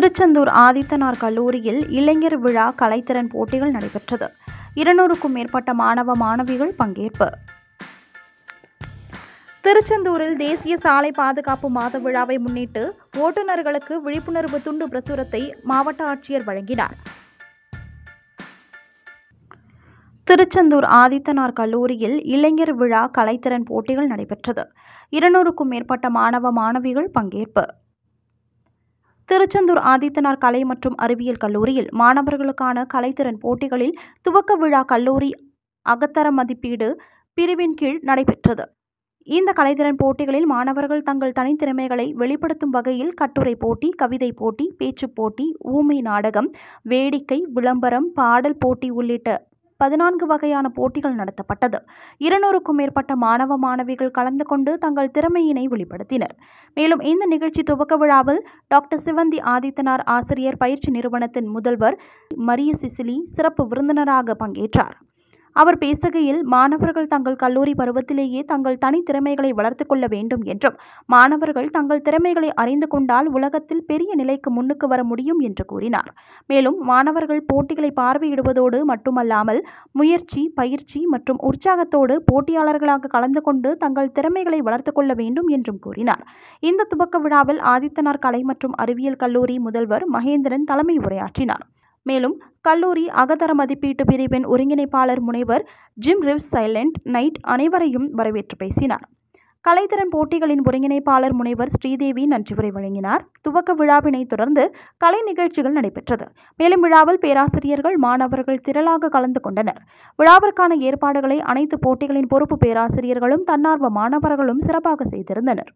திருச்செந்தூர் ஆதித்தனார் கல்லூரியில் இளைஞர் விழா கலைத்திறன் போட்டிகள் நடைபெற்றது. 200க்கும் மேற்பட்ட மாணவ மாணவிகள் பங்கேற்பு. திருச்செந்தூரில் தேசிய சாலை பாதுகாப்பு மாத விழாவை முன்னிட்டு ஓட்டுநர்களுக்கு விழிப்புணர்வு துண்டு பிரசுரத்தை மாவட்ட ஆட்சியர் வழங்கினார். திருச்செந்தூர் ஆதித்தனார் கல்லூரியில் இளைஞர் விழா கலைத்திறன் போட்டிகள் நடைபெற்றது. 200க்கும் மேற்பட்ட மாணவ மாணவிகள் பங்கேற்பு. திருச்செந்தூர் ஆதித்தனார் கலை மற்றும் அறிவியல் கல்லூரியில் மாணவர்களுக்கான கலைத்திறன் போட்டிகளில் துவக்க விழா கல்லூரி அகத்தர மதிப்பீடு பிரிவின் கீழ் நடைபெற்றது. இந்த கலைத்திறன் போட்டிகளில் மாணவர்கள் தங்கள் தனித்திறமைகளை வெளிப்படுத்தும் வகையில் கட்டுரை போட்டி, கவிதை போட்டி, பேச்சு போட்டி, ஊமை நாடகம், வேடிக்கை, விளம்பரம், பாடல் போட்டி உள்ளிட்ட 14 வகையான போட்டிகள் நடத்தப்பட்டது. 200க்கும் மேற்பட்ட மாணவ மாணவிகள் கலந்து கொண்டு தங்கள் திறமையினை வெளிப்படுத்தினர். மேலும் இந்த நிகழ்ச்சி துவக்க விழாவில் டாக்டர் சிவந்தி ஆதித்தனார் ஆசிரியர் பயிற்சி நிறுவனத்தின் முதல்வர் மரிய சிசிலி சிறப்பு விருந்தினராக பங்கேற்றார். அவர் பேசுகையில், மாணவர்கள் தங்கள் கல்லூரி பருவத்திலேயே தங்கள் தனித்திறமைகளை வளர்த்துக் கொள்ள வேண்டும் என்றும், மாணவர்கள் தங்கள் திறமைகளை அறிந்து கொண்டால் உலகத்தில் பெரிய நிலைக்கு முன்னுக்கு வர முடியும் என்று கூறினார். மேலும் மாணவர்கள் போட்டிகளை பார்வையிடுவதோடு மட்டுமல்லாமல் முயற்சி, பயிற்சி மற்றும் உற்சாகத்தோடு போட்டியாளர்களாக கலந்து கொண்டு தங்கள் திறமைகளை வளர்த்துக் கொள்ள வேண்டும் என்றும் கூறினார். இந்த துவக்க விழாவில் ஆதித்தனார் கலை மற்றும் அறிவியல் கல்லூரி முதல்வர் மகேந்திரன் தலைமை உரையாற்றினார். மேலும் கல்லூரி அகத்தர மதிப்பீட்டு பிரிவின் ஒருங்கிணைப்பாளர் முனைவர் ஜிம் ரிவ்ஸ் சைலண்ட் நைட் அனைவரையும் வரவேற்று பேசினார். கலைத்திறன் போட்டிகளின் ஒருங்கிணைப்பாளர் முனைவர் ஸ்ரீதேவி நன்றி உரை வழங்கினார். துவக்க விழாவினை தொடர்ந்து கலை நிகழ்ச்சிகள் நடைபெற்றது. மேலும் விழாவில் பேராசிரியர்கள், மாணவர்கள் திரளாக கலந்து கொண்டனர். விழாவிற்கான ஏற்பாடுகளை அனைத்து போட்டிகளின் பொறுப்பு பேராசிரியர்களும் தன்னார்வ மாணவர்களும் சிறப்பாக செய்திருந்தனர்.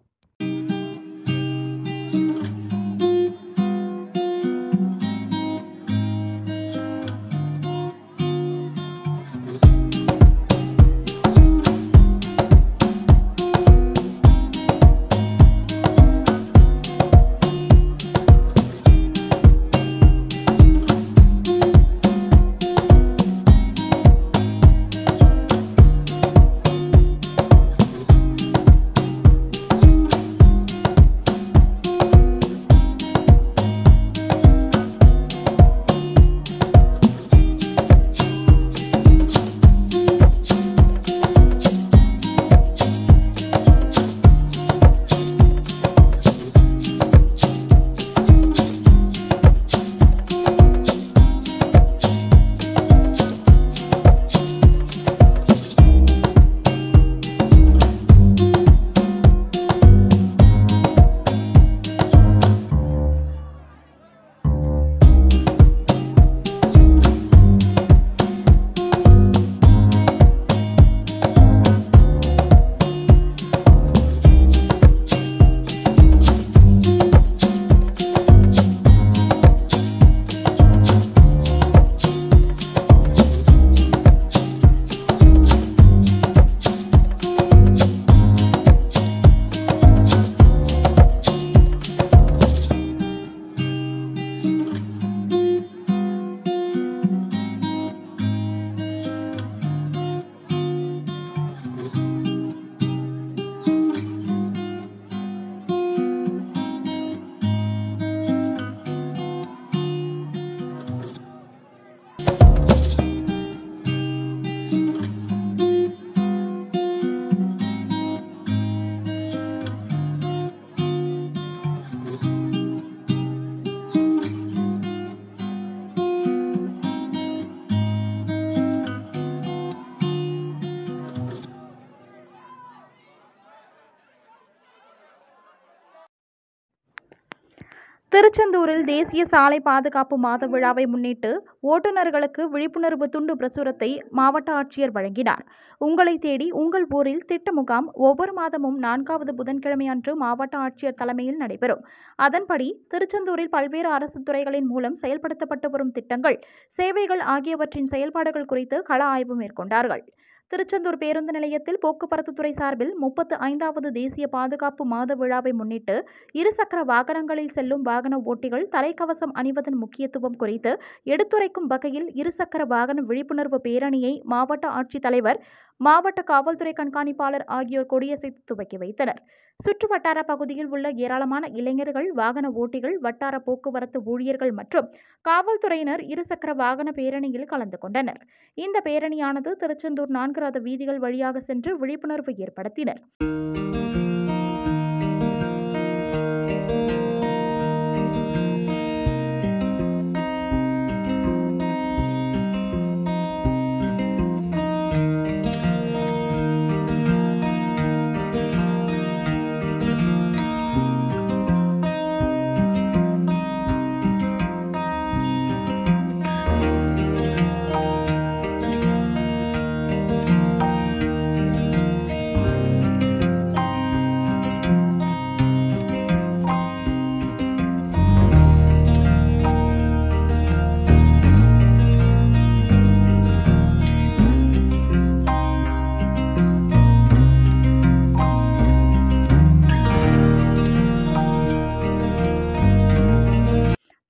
திருச்செந்தூரில் தேசிய சாலை பாதுகாப்பு மாத விழாவை முன்னிட்டு ஓட்டுநர்களுக்கு விழிப்புணர்வு துண்டு பிரசுரத்தை மாவட்ட ஆட்சியர் வழங்கினார். உங்களை தேடி உங்கள் ஊரில் திட்ட முகாம் ஒவ்வொரு மாதமும் 4வது புதன்கிழமை அன்று மாவட்ட ஆட்சியர் தலைமையில் நடைபெறும். அதன்படி திருச்செந்தூரில் பல்வேறு அரசு துறைகளின் மூலம் செயல்படுத்தப்பட்டு வரும் திட்டங்கள், சேவைகள் ஆகியவற்றின் செயல்பாடுகள் குறித்து கள ஆய்வு மேற்கொண்டார்கள். திருச்செந்தூர் பேருந்து நிலையத்தில் போக்குவரத்து துறை சார்பில் 35வது தேசிய பாதுகாப்பு மாத விழாவை முன்னிட்டு இருசக்கர வாகனங்களில் செல்லும் வாகன ஓட்டிகள் தலைக்கவசம் அணிவதன் முக்கியத்துவம் குறித்து எடுத்துரைக்கும் வகையில் இருசக்கர வாகன விழிப்புணர்வு பேரணியை மாவட்ட ஆட்சித்தலைவர், மாவட்ட காவல்துறை கண்காணிப்பாளர் ஆகியோர் கொடியசைத்து துவக்கி வைத்தனர். சுற்று வட்டார பகுதியில் உள்ள ஏராளமான இளைஞர்கள், வாகன ஓட்டிகள், வட்டார போக்குவரத்து ஊழியர்கள் மற்றும் காவல்துறையினர் இருசக்கர வாகன பேரணியில் கலந்து கொண்டனர். இந்த பேரணியானது திருச்செந்தூர் 4 ரத வீதிகள் வழியாக சென்று விழிப்புணர்வு ஏற்படுத்தினர்.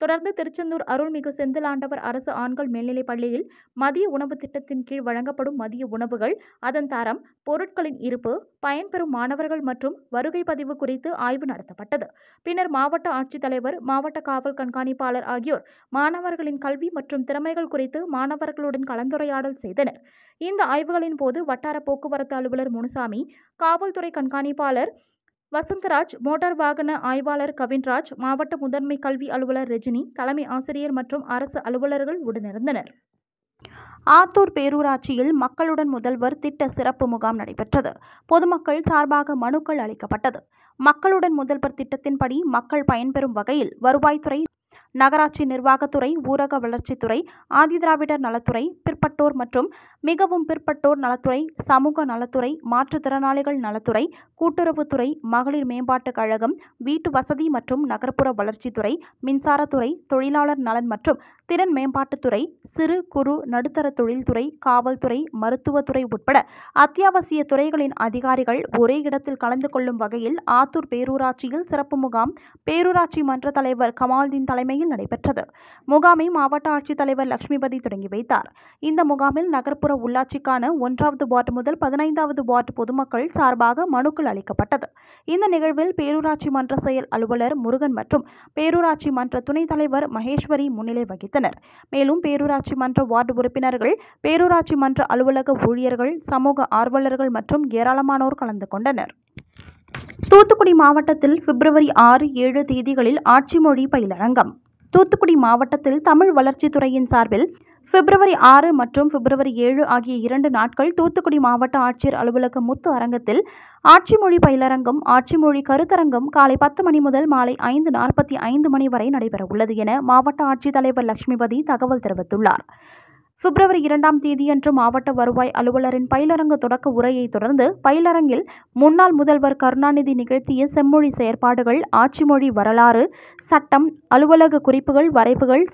தொடர்ந்து திருச்செந்தூர் அருள்மிகு செந்திலாண்டவர் அரசு ஆண்கள் மேல்நிலைப் பள்ளியில் மதிய உணவு திட்டத்தின் கீழ் வழங்கப்படும் மதிய உணவுகள், அதன் தரம், பொருட்களின் இருப்பு, பயன்பெறும் மாணவர்கள் மற்றும் வருகை பதிவு குறித்து ஆய்வு நடத்தப்பட்டது. பின்னர் மாவட்ட ஆட்சித்தலைவர், மாவட்ட காவல் கண்காணிப்பாளர் ஆகியோர் மாணவர்களின் கல்வி மற்றும் திறமைகள் குறித்து மாணவர்களுடன் கலந்துரையாடல் செய்தனர். இந்த ஆய்வுகளின் போது வட்டார போக்குவரத்து அலுவலர் முனுசாமி, காவல்துறை கண்காணிப்பாளர் வசந்தராஜ், மோட்டார் வாகன ஆய்வாளர் கவின்ராஜ், மாவட்ட முதன்மை கல்வி அலுவலர் ரஜினி, தலைமை ஆசிரியர் மற்றும் அரசு அலுவலர்கள் உடனிருந்தனர். ஆத்தூர் பேரூராட்சியில் மக்களுடன் முதல்வர் திட்ட சிறப்பு முகாம் நடைபெற்றது. பொதுமக்கள் சார்பாக மனுக்கள் அளிக்கப்பட்டது. மக்களுடன் முதல்வர் திட்டத்தின்படி மக்கள் பயன்பெறும் வகையில் வருவாய்த்துறை, நகராட்சி நிர்வாகத்துறை, ஊரக வளர்ச்சித்துறை, ஆதிதிராவிடர் நலத்துறை, பிற்பட்டோர் மற்றும் மிகவும் பிற்பட்டோர் நலத்துறை, சமூக நலத்துறை, மாற்றுத்திறனாளிகள் நலத்துறை, கூட்டுறவுத்துறை, மகளிர் மேம்பாட்டுக் கழகம், வீட்டு வசதி மற்றும் நகர்ப்புற வளர்ச்சித்துறை, மின்சாரத்துறை, தொழிலாளர் நலன் மற்றும் திறன் மேம்பாட்டுத்துறை, சிறு குறு நடுத்தர தொழில்துறை, காவல்துறை, மருத்துவத்துறை உட்பட அத்தியாவசிய துறைகளின் அதிகாரிகள் ஒரே இடத்தில் கலந்து கொள்ளும் வகையில் ஆத்தூர் பேரூராட்சியில் சிறப்பு முகாம் பேரூராட்சி மன்ற தலைவர் கமால்தீன் தலைமையில் நடைபெற்றது. முகாமை மாவட்ட ஆட்சித்தலைவர் லட்சுமிபதி தொடங்கி வைத்தார். இந்த முகாமில் நகர்ப்புற உள்ளாட்சிக்கான 1வது வார்டு முதல் 15வது வார்டு பொதுமக்கள் சார்பாக மனுக்கள் அளிக்கப்பட்டது. இந்த நிகழ்வில் பேரூராட்சி மன்ற செயல் அலுவலர் முருகன் மற்றும் பேரூராட்சி மன்ற துணைத் தலைவர் மகேஸ்வரி முன்னிலை வகித்தனர். மேலும் பேரூராட்சி மன்ற வார்டு உறுப்பினர்கள், பேரூராட்சி மன்ற அலுவலக ஊழியர்கள், சமூக ஆர்வலர்கள் மற்றும் ஏராளமானோர் கலந்து கொண்டனர். தூத்துக்குடி மாவட்டத்தில் பிப்ரவரி 6, 7 தேதிகளில் ஆட்சி மொழி பயிலரங்கம். தூத்துக்குடி மாவட்டத்தில் தமிழ் வளர்ச்சித்துறையின் சார்பில் பிப்ரவரி 6 மற்றும் பிப்ரவரி 7 ஆகிய 2 நாட்கள் தூத்துக்குடி மாவட்ட ஆட்சியர் அலுவலக முத்து அரங்கத்தில் ஆட்சி மொழி பயிலரங்கம், ஆட்சி மொழி கருத்தரங்கம் காலை 10 மணி முதல் மாலை 5:45 மணி வரை நடைபெறவுள்ளது என மாவட்ட ஆட்சித்தலைவர் லட்சுமிபதி தகவல் தெரிவித்துள்ளார். பிப்ரவரி 2ஆம் தேதியன்று மாவட்ட வருவாய் அலுவலரின் பயிலரங்கு தொடக்க உரையை தொடர்ந்து பயிலரங்கில் முன்னாள் முதல்வர் கருணாநிதி நிகழ்த்திய செம்மொழி செயற்பாடுகள், ஆட்சி மொழி வரலாறு, சட்டம், அலுவலக குறிப்புகள், வரைவுகள்,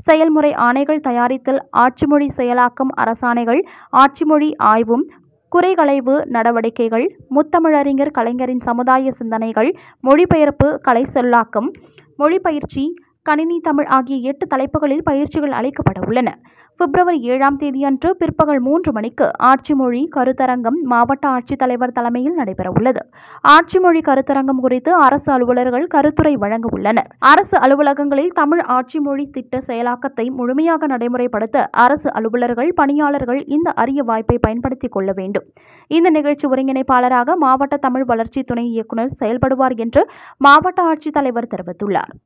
செயல்முறை ஆணைகள் தயாரித்தல், ஆட்சி மொழி செயலாக்கம், அரசாணைகள், ஆட்சி மொழி ஆய்வும் குறைகளைவு நடவடிக்கைகள், முத்தமிழறிஞர் கலைஞரின் சமுதாய சிந்தனைகள், மொழிபெயர்ப்பு, கலை சொல்லாக்கம், மொழிபயிற்சி, கணினி தமிழ் ஆகிய 8 தலைப்புகளில் பயிற்சிகள் அளிக்கப்பட உள்ளன. பிப்ரவரி 7ஆம் தேதியன்று பிற்பகல் 3 மணிக்கு ஆட்சி மொழி கருத்தரங்கம் மாவட்ட ஆட்சித்தலைவர் தலைமையில் நடைபெறவுள்ளது. ஆட்சி மொழி கருத்தரங்கம் குறித்து அரசு அலுவலர்கள் கருத்துரை வழங்க உள்ளனர். அரசு அலுவலகங்களில் தமிழ் ஆட்சி மொழி திட்ட செயலாக்கத்தை முழுமையாக நடைமுறைப்படுத்த அரசு அலுவலர்கள், பணியாளர்கள் இந்த அரிய வாய்ப்பை பயன்படுத்திக் கொள்ள வேண்டும். இந்த நிகழ்ச்சி ஒருங்கிணைப்பாளராக மாவட்ட தமிழ் வளர்ச்சி துணை இயக்குநர் செயல்படுவார் என்று மாவட்ட ஆட்சித்தலைவர் தெரிவித்துள்ளார்.